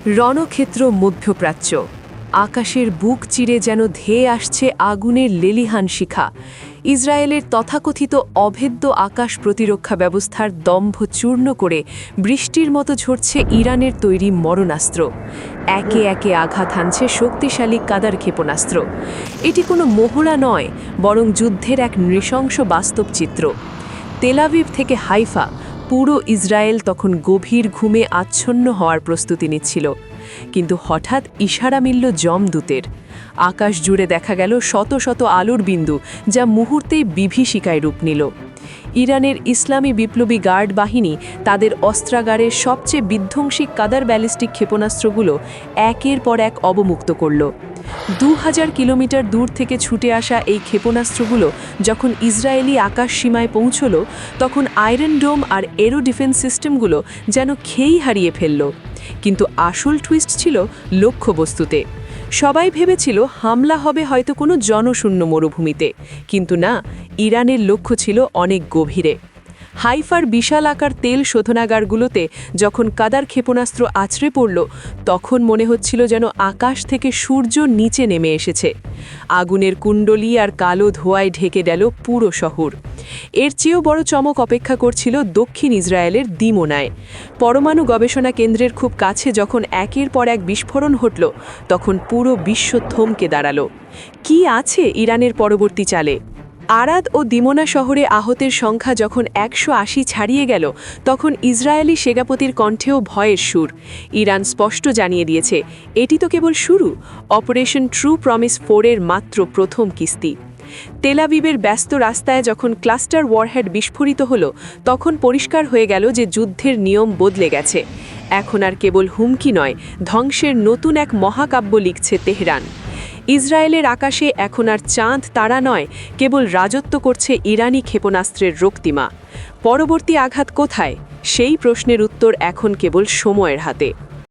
রণক্ষেত্র মধ্যপ্রাচ্য। আকাশের বুক চিরে যেন ধেয়ে আসছে আগুনের লেলিহান শিখা। ইসরায়েলের তথাকথিত অভেদ্য আকাশ প্রতিরক্ষা ব্যবস্থার দম্ভ চূর্ণ করে বৃষ্টির মতো ঝরছে ইরানের তৈরি মরণাস্ত্র। একে একে আঘাত হানছে শক্তিশালী কাদার ক্ষেপণাস্ত্র। এটি কোনো মহড়া নয়, বরং যুদ্ধের এক নৃশংস বাস্তব চিত্র। তেল আভিভ থেকে হাইফা, পুরো ইসরায়েল তখন গভীর ঘুমে আচ্ছন্ন হওয়ার প্রস্তুতি নিচ্ছিল। কিন্তু হঠাৎ ইশারা মিলল যমদূতের। আকাশ জুড়ে দেখা গেল শত শত আলোর বিন্দু, যা মুহূর্তেই বিভীষিকায় রূপ নিল। ইরানের ইসলামী বিপ্লবী গার্ড বাহিনী তাদের অস্ত্রাগারের সবচেয়ে বিধ্বংসী কাদার ব্যালিস্টিক ক্ষেপণাস্ত্রগুলো একের পর এক অবমুক্ত করল। 2000 কিলোমিটার দূর থেকে ছুটে আসা এই ক্ষেপণাস্ত্রগুলো যখন ইসরায়েলি আকাশ সীমায় পৌঁছল, তখন আয়রন ডোম আর এরো ডিফেন্স সিস্টেমগুলো যেন খেই হারিয়ে ফেলল। কিন্তু আসল টুইস্ট ছিল লক্ষ্যবস্তুতে। সবাই ভেবেছিল হামলা হবে হয়তো কোনো জনশূন্য মরুভূমিতে, কিন্তু না, ইরানের লক্ষ্য ছিল অনেক গভীরে। হাইফার বিশাল আকার তেল শোধনাগারগুলোতে যখন কাদার ক্ষেপণাস্ত্র আছড়ে পড়ল, তখন মনে হচ্ছিল যেন আকাশ থেকে সূর্য নিচে নেমে এসেছে। আগুনের কুণ্ডলী আর কালো ধোঁয়ায় ঢেকে গেল পুরো শহর। এর চেয়েও বড় চমক অপেক্ষা করছিল দক্ষিণ ইসরায়েলের দিমোনায়। পরমাণু গবেষণা কেন্দ্রের খুব কাছে যখন একের পর এক বিস্ফোরণ ঘটল, তখন পুরো বিশ্ব থমকে দাঁড়াল। কি আছে ইরানের পরবর্তী চালে? আরাদ ও দিমোনা শহরে আহতের সংখ্যা যখন 180 ছাড়িয়ে গেল, তখন ইসরায়েলি সেনাপতির কণ্ঠেও ভয়ের সুর। ইরান স্পষ্ট জানিয়ে দিয়েছে, এটি তো কেবল শুরু, অপারেশন ট্রু প্রমিস 4-এর মাত্র প্রথম কিস্তি। তেল আভিভের ব্যস্ত রাস্তায় যখন ক্লাস্টার ওয়ারহেড বিস্ফোরিত হলো, তখন পরিষ্কার হয়ে গেল যে যুদ্ধের নিয়ম বদলে গেছে। এখন আর কেবল হুমকি নয়, ধ্বংসের নতুন এক মহাকাব্য লিখছে তেহরান। ইসরায়েলের আকাশে এখন আর চাঁদ তারা নয়, কেবল রাজত্ব করছে ইরানি ক্ষেপণাস্ত্রের রক্তিমা। পরবর্তী আঘাত কোথায়? সেই প্রশ্নের উত্তর এখন কেবল সময়ের হাতে।